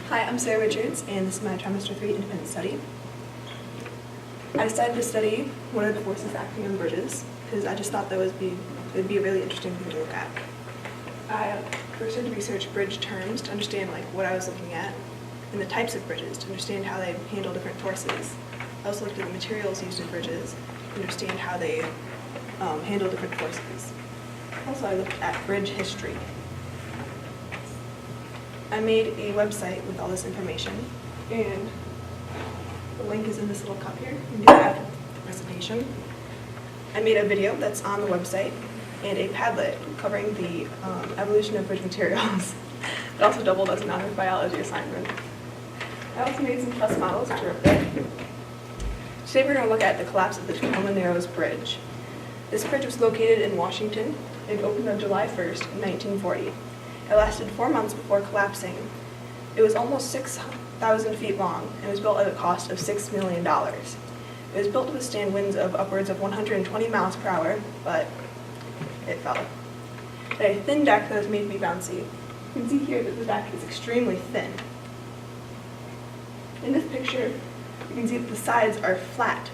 Hi, I'm Sarah Richards, and this is my Trimester III Independent study. I decided to study what are the forces acting on bridges, because I just thought that would be a really interesting thing to look at. I first had to research bridge terms to understand what I was looking at, and the types of bridges to understand how they handle different forces. I also looked at the materials used in bridges to understand how they handle different forces. Also, I looked at bridge history. I made a website with all this information, and the link is in this little cup here. You can do that after the presentation. I made a video that's on the website and a Padlet covering the evolution of bridge materials. It also doubled as another biology assignment. I also made some test models, which are up there. Today we're going to look at the collapse of the Tacoma Narrows Bridge. This bridge was located in Washington. It opened on July 1st, 1940. It lasted 4 months before collapsing. It was almost 6,000 feet long and was built at a cost of $6 million. It was built to withstand winds of upwards of 120 miles per hour, but it fell. It had a thin deck that was made to be bouncy. You can see here that the deck is extremely thin. In this picture, you can see that the sides are flat.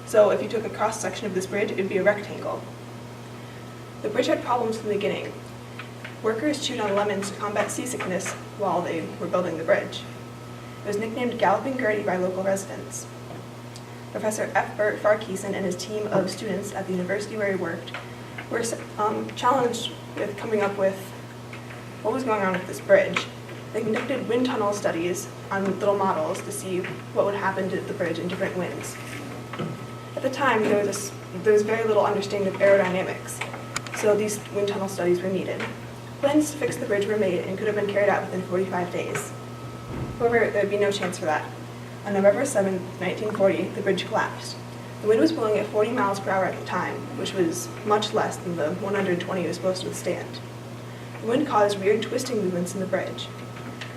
So if you took a cross-section of this bridge, it would be a rectangle. The bridge had problems from the beginning. Workers chewed on lemons to combat seasickness while they were building the bridge. It was nicknamed Galloping Gertie by local residents. Professor F. Bert Farkeeson and his team of students at the university where he worked were challenged with coming up with what was going on with this bridge. They conducted wind tunnel studies on little models to see what would happen to the bridge in different winds. At the time, there was very little understanding of aerodynamics, so these wind tunnel studies were needed. Plans to fix the bridge were made and could have been carried out within 45 days. However, there would be no chance for that. On November 7, 1940, the bridge collapsed. The wind was blowing at 40 miles per hour at the time, which was much less than the 120 it was supposed to withstand. The wind caused weird twisting movements in the bridge.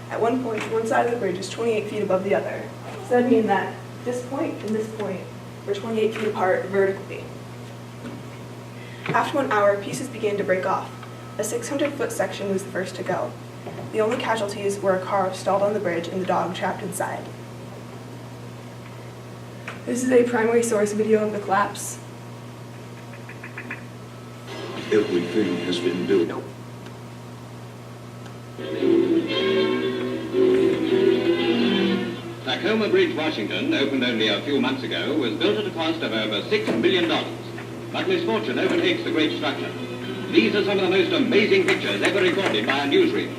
At one point, one side of the bridge was 28 feet above the other. So that means that this point and this point were 28 feet apart vertically. After 1 hour, pieces began to break off. A 600-foot section was the first to go. The only casualties were a car stalled on the bridge and the dog trapped inside. This is a primary source video of the collapse. Everything has been built. Nope. Tacoma Bridge, Washington, opened only a few months ago, was built at a cost of over $6 million. But misfortune overtakes the great structure. These are some of the most amazing pictures ever recorded by a newsreel.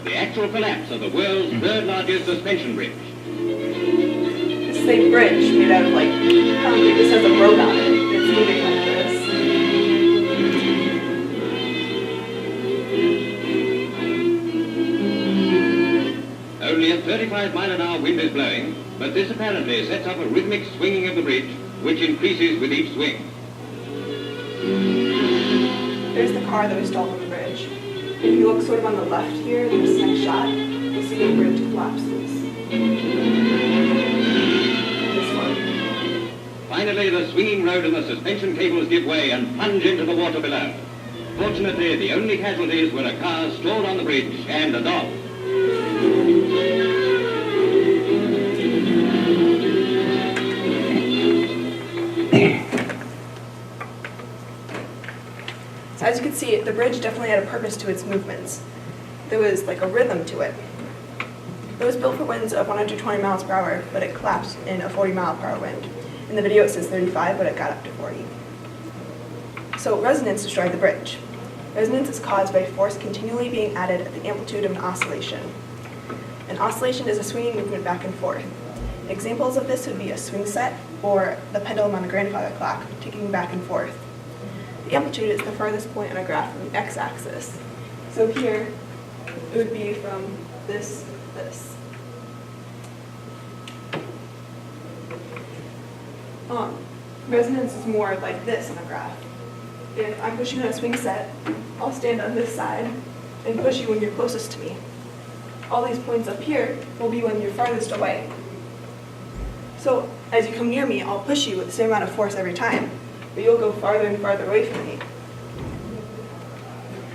The actual collapse of the world's third largest suspension bridge. This is a bridge made out of concrete. This has a road on it. It's moving like this. Only a 35-mile-an-hour wind is blowing, but this apparently sets up a rhythmic swinging of the bridge, which increases with each swing. There's the car that was stalled on the bridge. If you look sort of on the left here, in this next shot, you'll see the bridge collapses. This one. Finally, the swinging road and the suspension cables give way and plunge into the water below. Fortunately, the only casualties were a car stalled on the bridge and a dog. So as you can see, the bridge definitely had a purpose to its movements. There was a rhythm to it. It was built for winds of 120 miles per hour, but it collapsed in a 40 mile per hour wind. In the video it says 35, but it got up to 40. So resonance destroyed the bridge. Resonance is caused by force continually being added at the amplitude of an oscillation. An oscillation is a swinging movement back and forth. Examples of this would be a swing set or the pendulum on a grandfather clock, ticking back and forth. The amplitude is the farthest point on a graph from the x-axis. So here, it would be from this to this. Resonance is more like this on a graph. If I'm pushing on a swing set, I'll stand on this side and push you when you're closest to me. All these points up here will be when you're farthest away. So as you come near me, I'll push you with the same amount of force every time, but you'll go farther and farther away from me.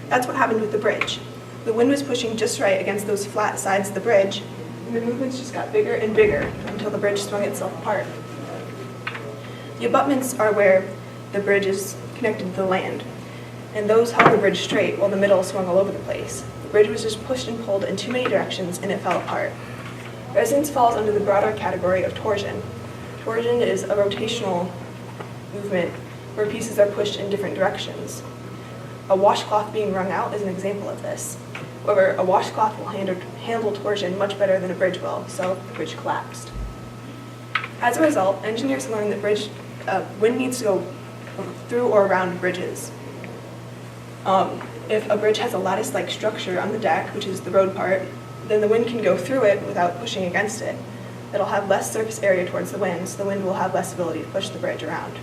That's what happened with the bridge. The wind was pushing just right against those flat sides of the bridge, And the movements just got bigger and bigger until the bridge swung itself apart. The abutments are where the bridge is connected to the land, and those held the bridge straight while the middle swung all over the place. The bridge was just pushed and pulled in too many directions and it fell apart. Resonance falls under the broader category of torsion. Torsion is a rotational movement where pieces are pushed in different directions. A washcloth being wrung out is an example of this. However, a washcloth will handle torsion much better than a bridge will, so the bridge collapsed. As a result, engineers learned that wind needs to go through or around bridges. If a bridge has a lattice-like structure on the deck, which is the road part, then the wind can go through it without pushing against it. It'll have less surface area towards the wind, so the wind will have less ability to push the bridge around.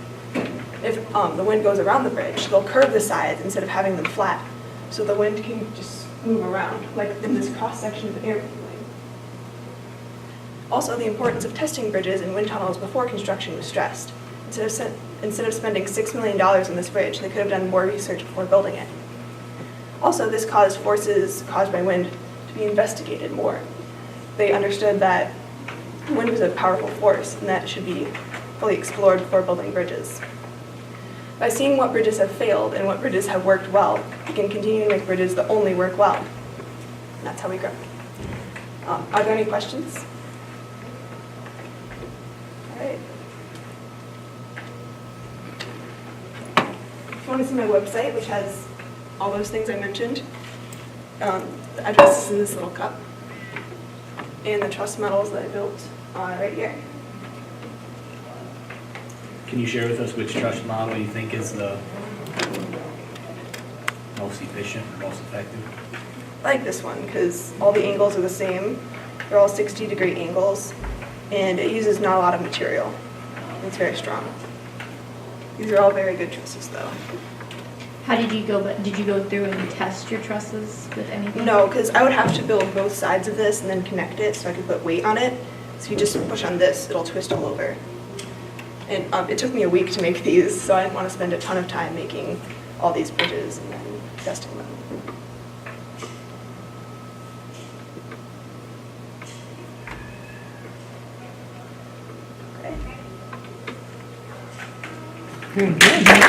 If the wind goes around the bridge, they'll curve the sides instead of having them flat, so the wind can just move around, like in this cross-section of an airplane. Also, the importance of testing bridges and wind tunnels before construction was stressed. Instead of spending $6 million on this bridge, they could have done more research before building it. Also, this caused forces caused by wind to be investigated more. They understood that wind was a powerful force and that it should be fully explored before building bridges. By seeing what bridges have failed and what bridges have worked well, we can continue to make bridges that only work well. And that's how we grow. Are there any questions? All right. If you want to see my website, which has all those things I mentioned, the address is in this little cup. And the truss metals that I built are right here. Can you share with us which truss model you think is the most efficient, most effective? I like this one because all the angles are the same. They're all 60-degree angles, and it uses not a lot of material. It's very strong. These are all very good trusses, though. How did you go? Did you go through and test your trusses with anything? No, because I would have to build both sides of this and then connect it so I could put weight on it. So if you just push on this, it'll twist all over. And it took me a week to make these, so I didn't want to spend a ton of time making all these bridges and then testing them. Okay. Very good.